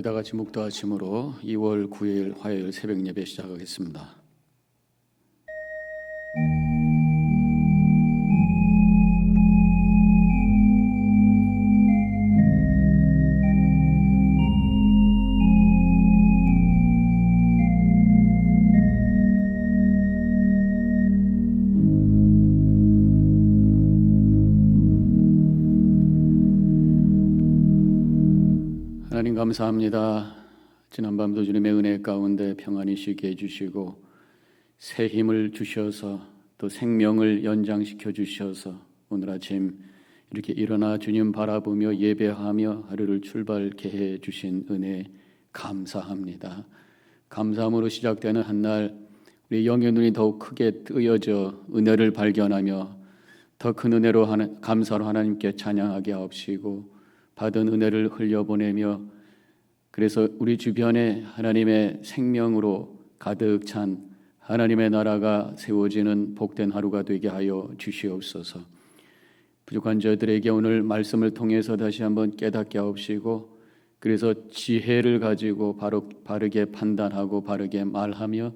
다 같이 묵도아침으로 2월 9일 화요일 새벽 예배 시작하겠습니다. 하나님 감사합니다. 지난밤도 주님의 은혜 가운데 평안히 쉬게 해주시고 새 힘을 주셔서 또 생명을 연장시켜 주셔서 오늘 아침 이렇게 일어나 주님 바라보며 예배하며 하루를 출발케 해주신 은혜 감사합니다. 감사함으로 시작되는 한날 우리 영의 눈이 더욱 크게 뜨여져 은혜를 발견하며 더 큰 은혜로 감사로 하나님께 찬양하게 하옵시고 받은 은혜를 흘려보내며 그래서 우리 주변에 하나님의 생명으로 가득 찬 하나님의 나라가 세워지는 복된 하루가 되게 하여 주시옵소서. 부족한 저들에게 오늘 말씀을 통해서 다시 한번 깨닫게 하옵시고 그래서 지혜를 가지고 바르게 판단하고 바르게 말하며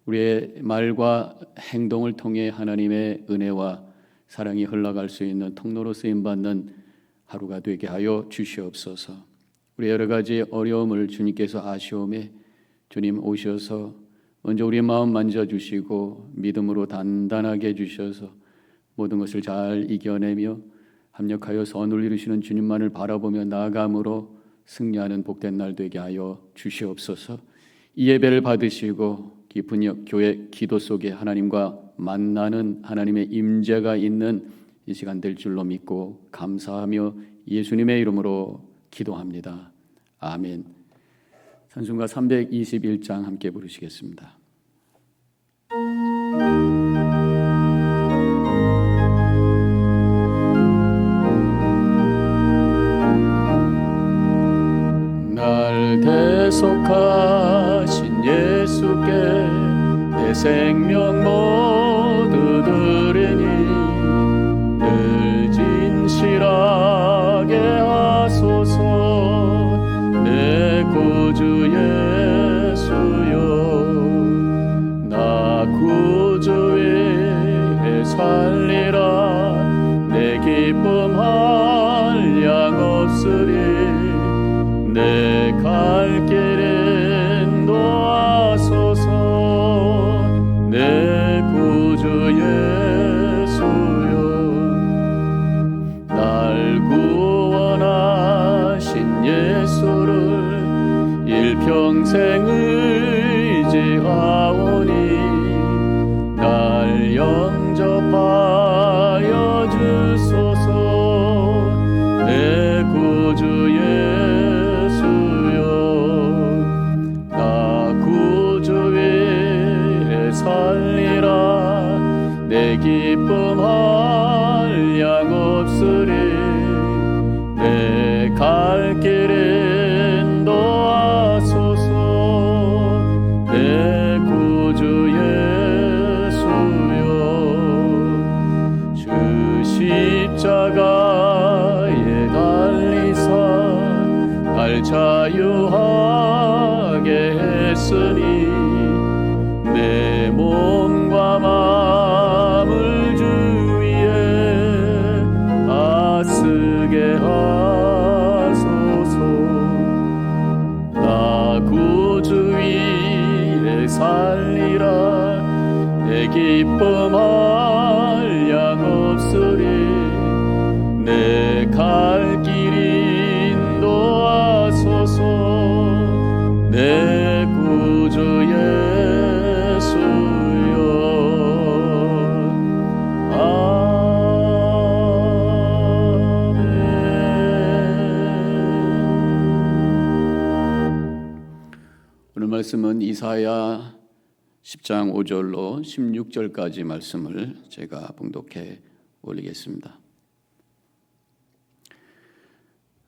우리의 말과 행동을 통해 하나님의 은혜와 사랑이 흘러갈 수 있는 통로로 쓰임받는 하루가 되게 하여 주시옵소서. 우리 여러 가지 어려움을 주님께서 아시오매 주님 오셔서 먼저 우리 마음 만져주시고 믿음으로 단단하게 해주셔서 모든 것을 잘 이겨내며 합력하여 선을 이루시는 주님만을 바라보며 나아감으로 승리하는 복된 날 되게 하여 주시옵소서. 이 예배를 받으시고 깊은 교회 기도 속에 하나님과 만나는 하나님의 임재가 있는 이 시간 될 줄로 믿고 감사하며 예수님의 이름으로 기도합니다. 아멘. 찬송가 321장 함께 부르시겠습니다. 날 대속하신 예수께 내 생명 모두 드리니 늘 진실하게 하소서. 내 구주 예수여 나 구주 위에 살리라. 내 기쁨 한량 없으리. 내 갈 길 인도하소서. 내 구주 예수여 날 구원하신 예수를 일평생 의지하오니 날 영접하여 주소서. 내 구주 예수여 나 구주 위에 살리라. 내 기쁨 한량 없으리. 내 갈 길 인도하소서. 내 구주 예수여 주 십자가에 달리사 날 자유하게 했으니 내 몸과 마음을 주 위에 아쓰게 하소서. 나 구주 위에 살리라. 내 기쁨 한량 없으리. 내 갈 길 인도하소서. 내 구주 예수여 아멘. 오늘 말씀은 이사야 10장 5절로 16절까지 말씀을 제가 봉독해 올리겠습니다.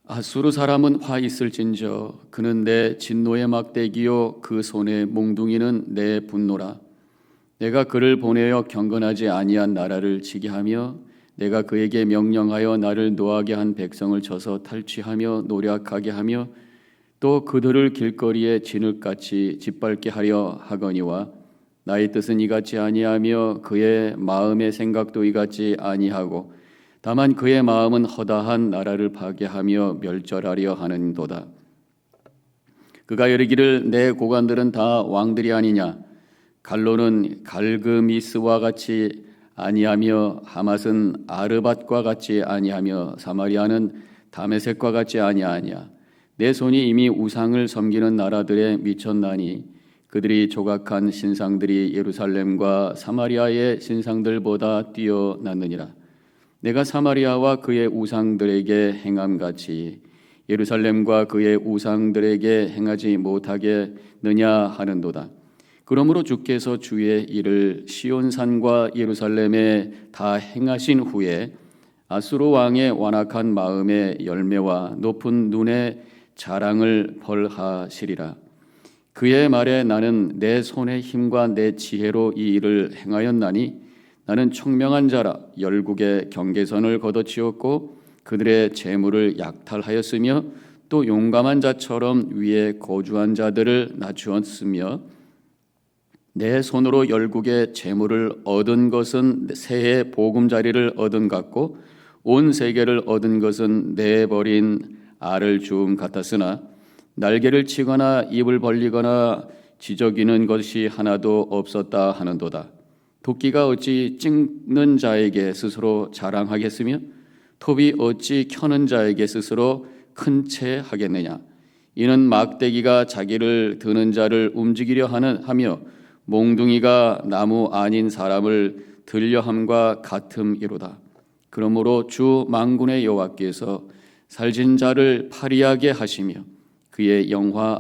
아수르 사람은 화 있을진저 그는 내 진노의 막대기요 그 손의 몽둥이는 내 분노라. 내가 그를 보내어 경건하지 아니한 나라를 치게 하며 내가 그에게 명령하여 나를 노하게 한 백성을 쳐서 탈취하며 노략하게 하며 또 그들을 길거리에 진흙같이 짓밟게 하려 하거니와 나의 뜻은 이같이 아니하며 그의 마음의 생각도 이같이 아니하고 다만 그의 마음은 허다한 나라를 파괴하며 멸절하려 하는도다. 그가 이르기를 내 고관들은 다 왕들이 아니냐. 갈로는 갈그미스와 같이 아니하며 하맛은 아르밧과 같이 아니하며 사마리아는 다메섹과 같이 아니하냐. 내 손이 이미 우상을 섬기는 나라들에 미쳤나니 그들이 조각한 신상들이 예루살렘과 사마리아의 신상들보다 뛰어났느니라. 내가 사마리아와 그의 우상들에게 행함같이 예루살렘과 그의 우상들에게 행하지 못하겠느냐 하는도다. 그러므로 주께서 주의 일을 시온산과 예루살렘에 다 행하신 후에 아수르 왕의 완악한 마음의 열매와 높은 눈의 자랑을 벌하시리라. 그의 말에 나는 내 손의 힘과 내 지혜로 이 일을 행하였나니 나는 총명한 자라 열국의 경계선을 걷어치웠고 그들의 재물을 약탈하였으며 또 용감한 자처럼 위에 거주한 자들을 낮추었으며 내 손으로 열국의 재물을 얻은 것은 새의 보금자리를 얻은 같고 온 세계를 얻은 것은 내버린 알을 주움 같았으나 날개를 치거나 입을 벌리거나 지저귀는 것이 하나도 없었다 하는도다. 도끼가 어찌 찍는 자에게 스스로 자랑하겠으며 톱이 어찌 켜는 자에게 스스로 큰 채 하겠느냐. 이는 막대기가 자기를 드는 자를 움직이려 하며 몽둥이가 나무 아닌 사람을 들려함과 같음이로다. 그러므로 주 만군의 여호와께서 살진 자를 파리하게 하시며 그의 영화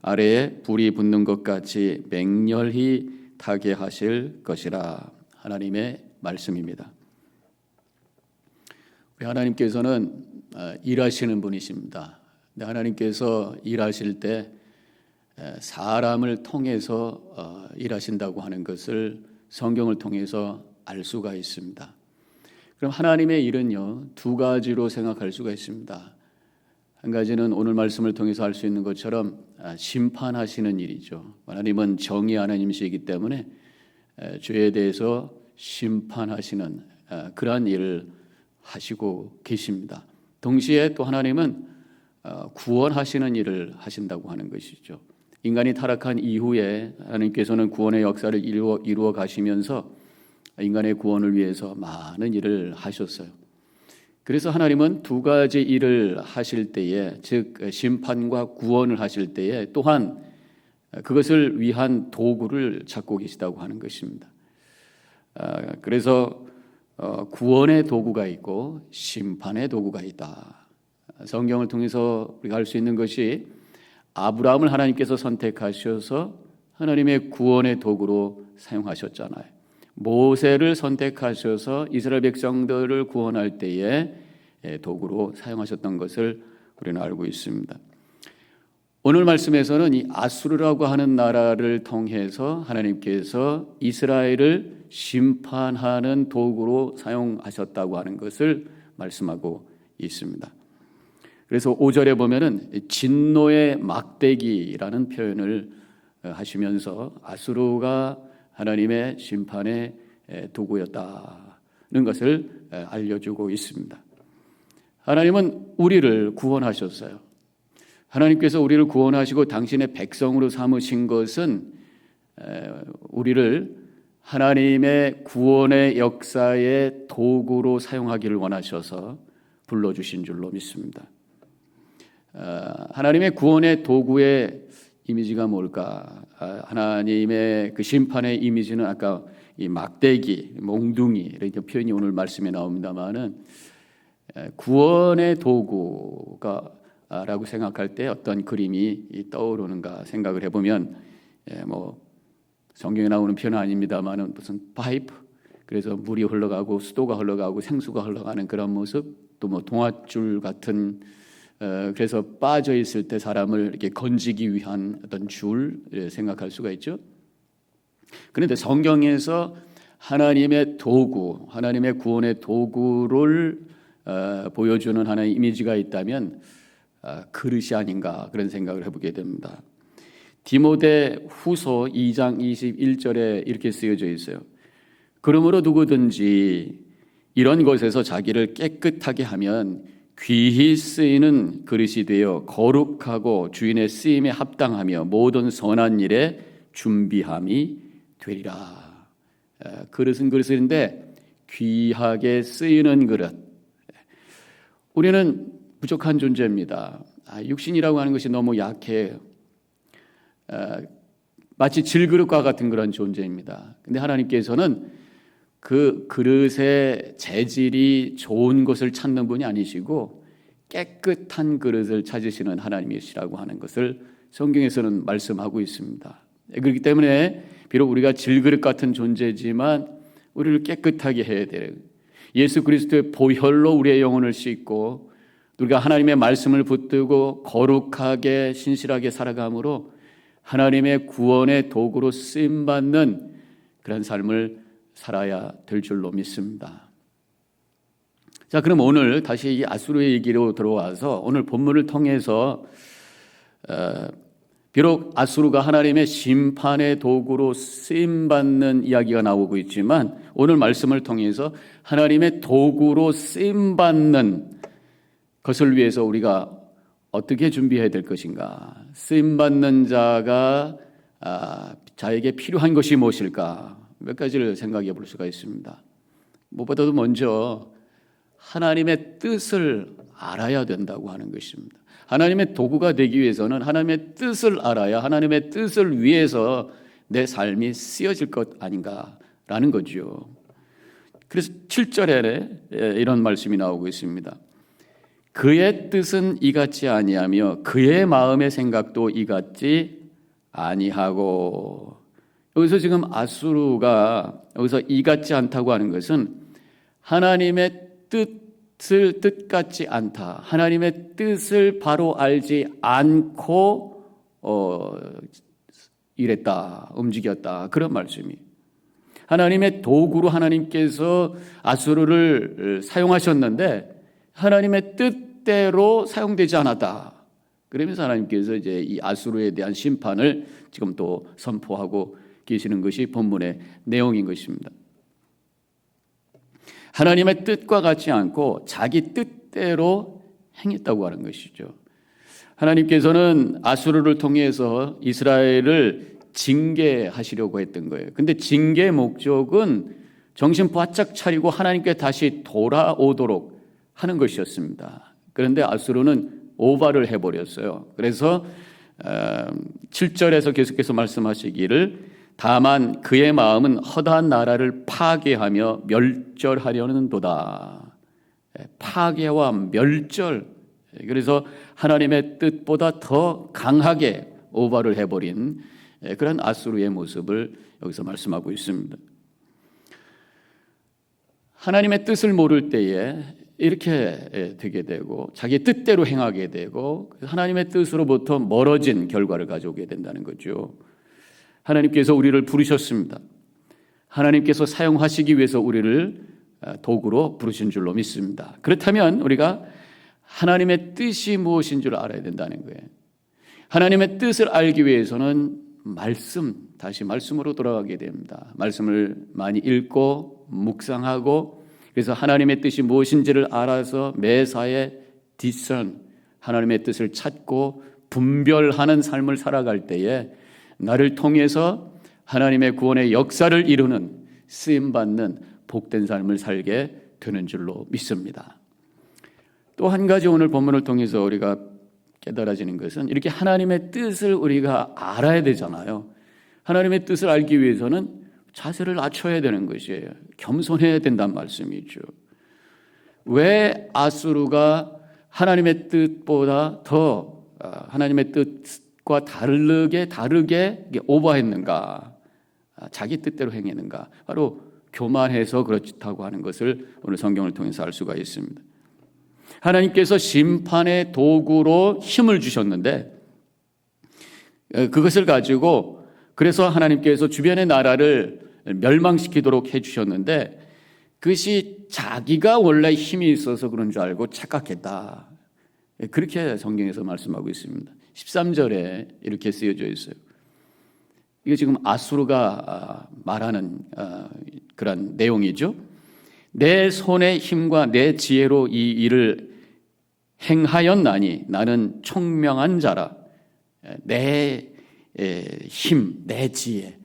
아래에 불이 붙는 것 같이 맹렬히 타게 하실 것이라. 하나님의 말씀입니다. 우리 하나님께서는 일하시는 분이십니다. 근데 하나님께서 일하실 때 사람을 통해서 일하신다고 하는 것을 성경을 통해서 알 수가 있습니다. 그럼 하나님의 일은요, 두 가지로 생각할 수가 있습니다. 한 가지는 오늘 말씀을 통해서 알 수 있는 것처럼 심판하시는 일이죠. 하나님은 정의하는 임시이기 때문에 죄에 대해서 심판하시는 그러한 일을 하시고 계십니다. 동시에 또 하나님은 구원하시는 일을 하신다고 하는 것이죠. 인간이 타락한 이후에 하나님께서는 구원의 역사를 이루어 가시면서 인간의 구원을 위해서 많은 일을 하셨어요. 그래서 하나님은 두 가지 일을 하실 때에, 즉 심판과 구원을 하실 때에 또한 그것을 위한 도구를 찾고 계시다고 하는 것입니다. 그래서 구원의 도구가 있고 심판의 도구가 있다. 성경을 통해서 우리가 알 수 있는 것이 아브라함을 하나님께서 선택하셔서 하나님의 구원의 도구로 사용하셨잖아요. 모세를 선택하셔서 이스라엘 백성들을 구원할 때에 도구로 사용하셨던 것을 우리는 알고 있습니다. 오늘 말씀에서는 이 아수르라고 하는 나라를 통해서 하나님께서 이스라엘을 심판하는 도구로 사용하셨다고 하는 것을 말씀하고 있습니다. 그래서 5절에 보면은 진노의 막대기라는 표현을 하시면서 아수르가 하나님의 심판의 도구였다는 것을 알려주고 있습니다. 하나님은 우리를 구원하셨어요. 하나님께서 우리를 구원하시고 당신의 백성으로 삼으신 것은 우리를 하나님의 구원의 역사의 도구로 사용하기를 원하셔서 불러주신 줄로 믿습니다. 하나님의 구원의 도구의 이미지가 뭘까? 하나님의 그 심판의 이미지는 아까 이 막대기, 몽둥이 이렇게 표현이 오늘 말씀에 나옵니다만은 구원의 도구가 라고 생각할 때 어떤 그림이 떠오르는가 생각을 해보면 뭐 성경에 나오는 표현은 아닙니다만은 무슨 파이프, 그래서 물이 흘러가고 수도가 흘러가고 생수가 흘러가는 그런 모습, 또 뭐 동아줄 같은 그래서 빠져 있을 때 사람을 이렇게 건지기 위한 어떤 줄 생각할 수가 있죠. 그런데 성경에서 하나님의 도구, 하나님의 구원의 도구를 보여주는 하나의 이미지가 있다면 그릇이 아닌가 그런 생각을 해보게 됩니다. 디모데 후서 2장 21절에 이렇게 쓰여져 있어요. 그러므로 누구든지 이런 것에서 자기를 깨끗하게 하면 귀히 쓰이는 그릇이 되어 거룩하고 주인의 쓰임에 합당하며 모든 선한 일에 준비함이 되리라. 그릇은 그릇인데 귀하게 쓰이는 그릇. 우리는 부족한 존재입니다. 육신이라고 하는 것이 너무 약해요. 마치 질그릇과 같은 그런 존재입니다. 근데 하나님께서는 그 그릇의 재질이 좋은 것을 찾는 분이 아니시고 깨끗한 그릇을 찾으시는 하나님이시라고 하는 것을 성경에서는 말씀하고 있습니다. 그렇기 때문에 비록 우리가 질그릇 같은 존재지만 우리를 깨끗하게 해야 돼요. 예수 그리스도의 보혈로 우리의 영혼을 씻고 우리가 하나님의 말씀을 붙들고 거룩하게 신실하게 살아감으로 하나님의 구원의 도구로 쓰임받는 그런 삶을 살아야 될 줄로 믿습니다. 자, 그럼 오늘 다시 이 아수르의 얘기로 들어와서 오늘 본문을 통해서 비록 아수르가 하나님의 심판의 도구로 쓰임받는 이야기가 나오고 있지만 오늘 말씀을 통해서 하나님의 도구로 쓰임받는 것을 위해서 우리가 어떻게 준비해야 될 것인가? 쓰임받는 자가 자에게 필요한 것이 무엇일까? 몇 가지를 생각해 볼 수가 있습니다. 무엇보다도 먼저 하나님의 뜻을 알아야 된다고 하는 것입니다. 하나님의 도구가 되기 위해서는 하나님의 뜻을 알아야 하나님의 뜻을 위해서 내 삶이 쓰여질 것 아닌가라는 거죠. 그래서 7절에 이런 말씀이 나오고 있습니다. 그의 뜻은 이같지 아니하며 그의 마음의 생각도 이같지 아니하고. 여기서 지금 아수르가 여기서 이같지 않다고 하는 것은 하나님의 뜻 같지 않다. 하나님의 뜻을 바로 알지 않고 이랬다, 움직였다. 그런 말씀이. 하나님의 도구로 하나님께서 아수르를 사용하셨는데 하나님의 뜻대로 사용되지 않았다. 그러면서 하나님께서 이제 이 아수르에 대한 심판을 지금 또 선포하고 계시는 것이 본문의 내용인 것입니다. 하나님의 뜻과 같지 않고 자기 뜻대로 행했다고 하는 것이죠. 하나님께서는 아수르를 통해서 이스라엘을 징계하시려고 했던 거예요. 근데 징계의 목적은 정신 바짝 차리고 하나님께 다시 돌아오도록 하는 것이었습니다. 그런데 아수르는 오바를 해버렸어요. 그래서 7절에서 계속해서 말씀하시기를 다만 그의 마음은 허다한 나라를 파괴하며 멸절하려는도다. 파괴와 멸절. 그래서 하나님의 뜻보다 더 강하게 오바를 해버린 그런 아수르의 모습을 여기서 말씀하고 있습니다. 하나님의 뜻을 모를 때에 이렇게 되게 되고 자기 뜻대로 행하게 되고 하나님의 뜻으로부터 멀어진 결과를 가져오게 된다는 거죠. 하나님께서 우리를 부르셨습니다. 하나님께서 사용하시기 위해서 우리를 도구로 부르신 줄로 믿습니다. 그렇다면 우리가 하나님의 뜻이 무엇인 줄 알아야 된다는 거예요. 하나님의 뜻을 알기 위해서는 다시 말씀으로 돌아가게 됩니다. 말씀을 많이 읽고 묵상하고 그래서 하나님의 뜻이 무엇인지를 알아서 매사에 하나님의 뜻을 찾고 분별하는 삶을 살아갈 때에 나를 통해서 하나님의 구원의 역사를 이루는 쓰임받는 복된 삶을 살게 되는 줄로 믿습니다. 또 한 가지 오늘 본문을 통해서 우리가 깨달아지는 것은 이렇게 하나님의 뜻을 우리가 알아야 되잖아요. 하나님의 뜻을 알기 위해서는 자세를 낮춰야 되는 것이에요. 겸손해야 된다는 말씀이죠. 왜 아수르가 하나님의 뜻보다 더 하나님의 뜻과 다르게 오버했는가? 자기 뜻대로 행했는가? 바로 교만해서 그렇다고 하는 것을 오늘 성경을 통해서 알 수가 있습니다. 하나님께서 심판의 도구로 힘을 주셨는데 그것을 가지고 그래서 하나님께서 주변의 나라를 멸망시키도록 해주셨는데 그것이 자기가 원래 힘이 있어서 그런 줄 알고 착각했다. 그렇게 성경에서 말씀하고 있습니다. 13절에 이렇게 쓰여져 있어요. 이게 지금 아수르가 말하는 그런 내용이죠. 내 손의 힘과 내 지혜로 이 일을 행하였나니 나는 총명한 자라. 내 힘, 내 지혜.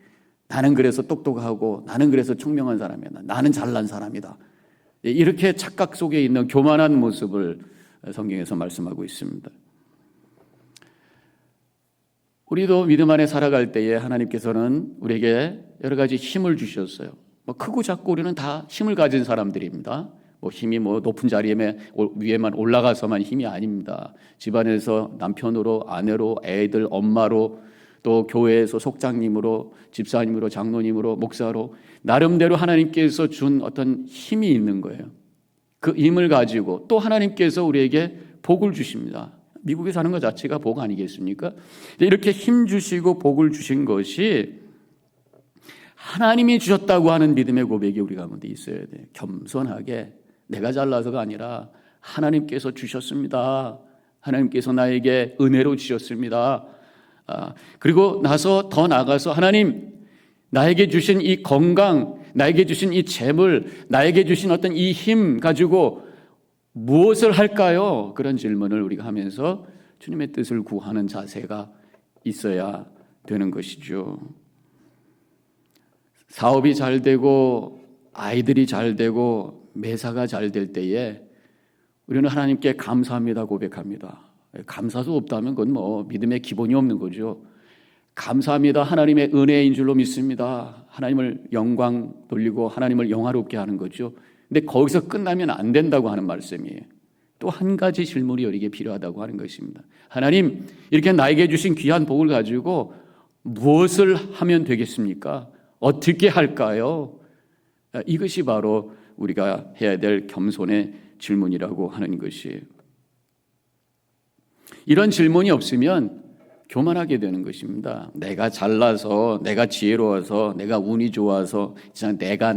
나는 그래서 똑똑하고 나는 그래서 총명한 사람이다. 나는 잘난 사람이다. 이렇게 착각 속에 있는 교만한 모습을 성경에서 말씀하고 있습니다. 우리도 믿음 안에 살아갈 때에 하나님께서는 우리에게 여러 가지 힘을 주셨어요. 크고 작고 우리는 다 힘을 가진 사람들입니다. 힘이 높은 위에만 올라가서만 힘이 아닙니다. 집안에서 남편으로, 아내로, 애들, 엄마로, 또 교회에서 속장님으로, 집사님으로, 장로님으로, 목사로 나름대로 하나님께서 준 어떤 힘이 있는 거예요. 그 힘을 가지고 또 하나님께서 우리에게 복을 주십니다. 미국에 사는 것 자체가 복 아니겠습니까? 이렇게 힘 주시고 복을 주신 것이 하나님이 주셨다고 하는 믿음의 고백이 우리 가운데 있어야 돼요. 겸손하게 내가 잘나서가 아니라 하나님께서 주셨습니다. 하나님께서 나에게 은혜로 주셨습니다. 그리고 나서 더 나아가서 하나님, 나에게 주신 이 건강, 나에게 주신 이 재물, 나에게 주신 어떤 이 힘 가지고 무엇을 할까요? 그런 질문을 우리가 하면서 주님의 뜻을 구하는 자세가 있어야 되는 것이죠. 사업이 잘 되고 아이들이 잘 되고 매사가 잘 될 때에 우리는 하나님께 감사합니다 고백합니다. 감사도 없다면 그건 믿음의 기본이 없는 거죠. 감사합니다. 하나님의 은혜인 줄로 믿습니다. 하나님을 영광 돌리고 하나님을 영화롭게 하는 거죠. 근데 거기서 끝나면 안 된다고 하는 말씀이에요. 또 한 가지 질문이 우리에게 필요하다고 하는 것입니다. 하나님, 이렇게 나에게 주신 귀한 복을 가지고 무엇을 하면 되겠습니까? 어떻게 할까요? 이것이 바로 우리가 해야 될 겸손의 질문이라고 하는 것이에요. 이런 질문이 없으면 교만하게 되는 것입니다. 내가 잘나서, 내가 지혜로워서, 내가 운이 좋아서, 내가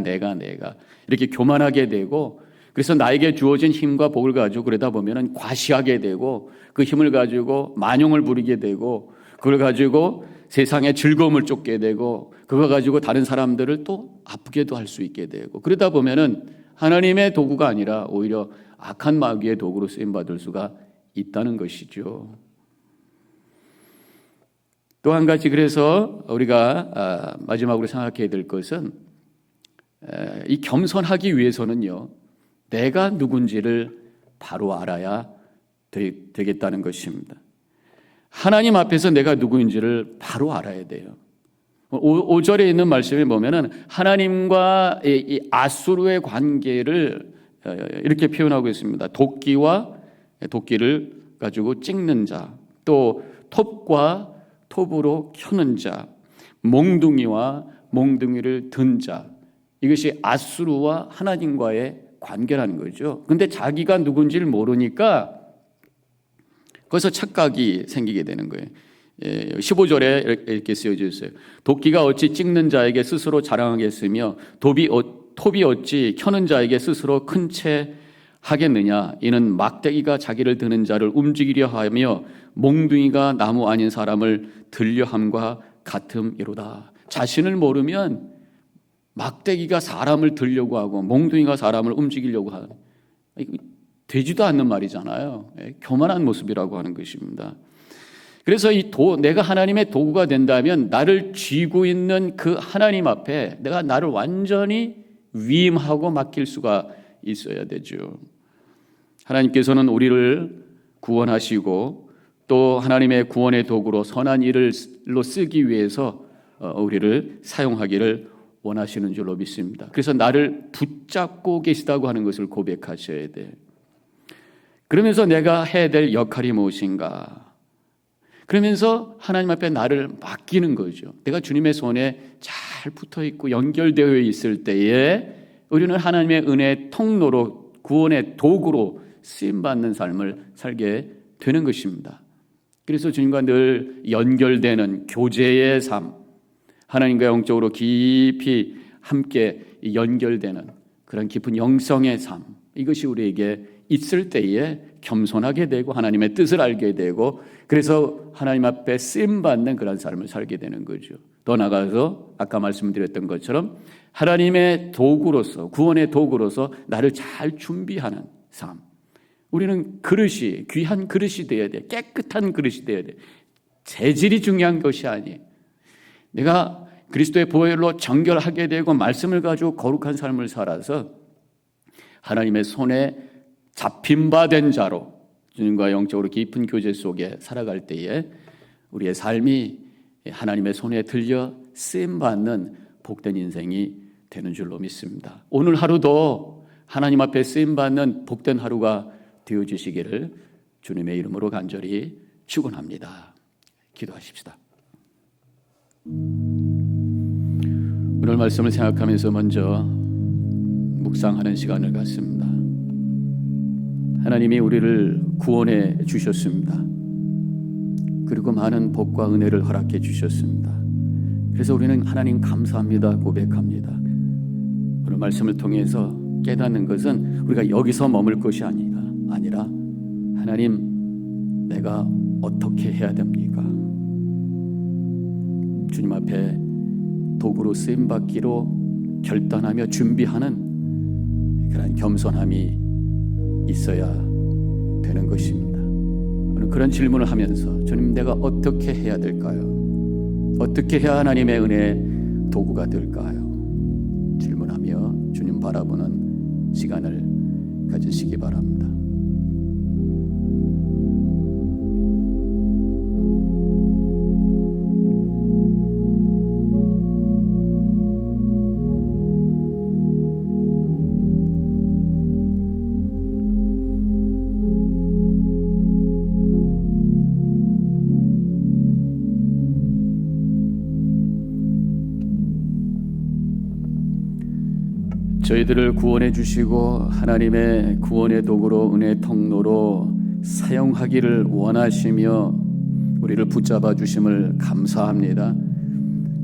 이렇게 교만하게 되고, 그래서 나에게 주어진 힘과 복을 가지고 그러다 보면 과시하게 되고, 그 힘을 가지고 만용을 부리게 되고, 그걸 가지고 세상의 즐거움을 쫓게 되고, 그거 가지고 다른 사람들을 또 아프게도 할 수 있게 되고, 그러다 보면은 하나님의 도구가 아니라 오히려 악한 마귀의 도구로 쓰임받을 수가 있다는 것이죠. 또 한 가지, 그래서 우리가 마지막으로 생각해야 될 것은 이 겸손하기 위해서는요, 내가 누군지를 바로 알아야 되겠다는 것입니다. 하나님 앞에서 내가 누구인지를 바로 알아야 돼요. 5절에 있는 말씀에 보면은 하나님과 이 아수르의 관계를 이렇게 표현하고 있습니다. 도끼를 가지고 찍는 자, 또 톱과 톱으로 켜는 자, 몽둥이와 몽둥이를 든 자, 이것이 아수르와 하나님과의 관계라는 거죠. 근데 자기가 누군지를 모르니까 거기서 착각이 생기게 되는 거예요. 15절에 이렇게 쓰여져 있어요. 도끼가 어찌 찍는 자에게 스스로 자랑하겠으며 톱이 어찌 켜는 자에게 스스로 큰 채 하겠느냐. 이는 막대기가 자기를 드는 자를 움직이려 하며 몽둥이가 나무 아닌 사람을 들려함과 같음이로다. 자신을 모르면 막대기가 사람을 들려고 하고 몽둥이가 사람을 움직이려고 하는, 되지도 않는 말이잖아요. 교만한 모습이라고 하는 것입니다. 그래서 내가 하나님의 도구가 된다면 나를 쥐고 있는 그 하나님 앞에 내가 나를 완전히 위임하고 맡길 수가 있어야 되죠. 하나님께서는 우리를 구원하시고 또 하나님의 구원의 도구로 선한 일로 쓰기 위해서 우리를 사용하기를 원하시는 줄로 믿습니다. 그래서 나를 붙잡고 계시다고 하는 것을 고백하셔야 돼요. 그러면서 내가 해야 될 역할이 무엇인가? 그러면서 하나님 앞에 나를 맡기는 거죠. 내가 주님의 손에 잘 붙어 있고 연결되어 있을 때에 우리는 하나님의 은혜의 통로로, 구원의 도구로 쓰임받는 삶을 살게 되는 것입니다. 그래서 주님과 늘 연결되는 교제의 삶, 하나님과 영적으로 깊이 함께 연결되는 그런 깊은 영성의 삶, 이것이 우리에게 있을 때에 겸손하게 되고 하나님의 뜻을 알게 되고 그래서 하나님 앞에 쓰임받는 그런 삶을 살게 되는 거죠. 더 나아가서 아까 말씀드렸던 것처럼 하나님의 도구로서 구원의 도구로서 나를 잘 준비하는 삶. 우리는 그릇이 귀한 그릇이 되어야 돼. 깨끗한 그릇이 되어야 돼. 재질이 중요한 것이 아니에요. 내가 그리스도의 보혈로 정결하게 되고 말씀을 가지고 거룩한 삶을 살아서 하나님의 손에 잡힌 바 된 자로 주님과 영적으로 깊은 교제 속에 살아갈 때에 우리의 삶이 하나님의 손에 들려 쓰임받는 복된 인생이 되는 줄로 믿습니다. 오늘 하루도 하나님 앞에 쓰임받는 복된 하루가 되어주시기를 주님의 이름으로 간절히 축원합니다. 기도하십시다. 오늘 말씀을 생각하면서 먼저 묵상하는 시간을 갖습니다. 하나님이 우리를 구원해 주셨습니다. 그리고 많은 복과 은혜를 허락해 주셨습니다. 그래서 우리는 하나님 감사합니다 고백합니다. 오늘 말씀을 통해서 깨닫는 것은 우리가 여기서 머물 것이 아니라 하나님 내가 어떻게 해야 됩니까? 주님 앞에 도구로 쓰임받기로 결단하며 준비하는 그런 겸손함이 있어야 되는 것입니다. 오늘 그런 질문을 하면서 주님 내가 어떻게 해야 될까요? 어떻게 해야 하나님의 은혜의 도구가 될까요? 질문하며 주님 바라보는 시간을 가지시기 바랍니다. 저희들을 구원해 주시고 하나님의 구원의 도구로 은혜의 통로로 사용하기를 원하시며 우리를 붙잡아 주심을 감사합니다.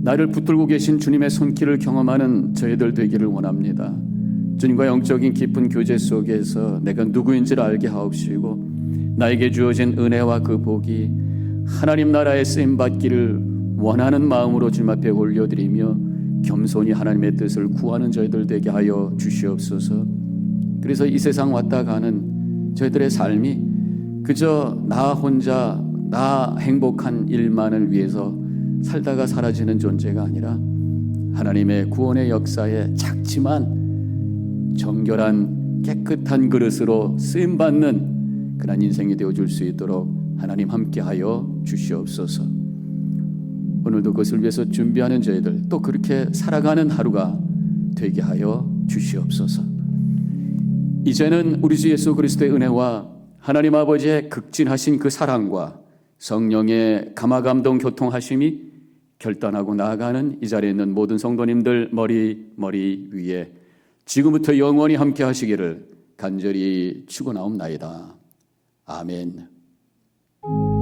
나를 붙들고 계신 주님의 손길을 경험하는 저희들 되기를 원합니다. 주님과 영적인 깊은 교제 속에서 내가 누구인지를 알게 하옵시고 나에게 주어진 은혜와 그 복이 하나님 나라에 쓰임받기를 원하는 마음으로 주님 앞에 올려드리며 겸손히 하나님의 뜻을 구하는 저희들 되게 하여 주시옵소서. 그래서 이 세상 왔다 가는 저희들의 삶이 그저 나 혼자 나 행복한 일만을 위해서 살다가 사라지는 존재가 아니라 하나님의 구원의 역사에 작지만 정결한 깨끗한 그릇으로 쓰임받는 그런 인생이 되어줄 수 있도록 하나님 함께하여 주시옵소서. 오늘도 그것을 위해서 준비하는 저희들 또 그렇게 살아가는 하루가 되게 하여 주시옵소서. 이제는 우리 주 예수 그리스도의 은혜와 하나님 아버지의 극진하신 그 사랑과 성령의 감화감동 교통하심이 결단하고 나아가는 이 자리에 있는 모든 성도님들 머리 위에 지금부터 영원히 함께 하시기를 간절히 축원하옵나이다. 아멘.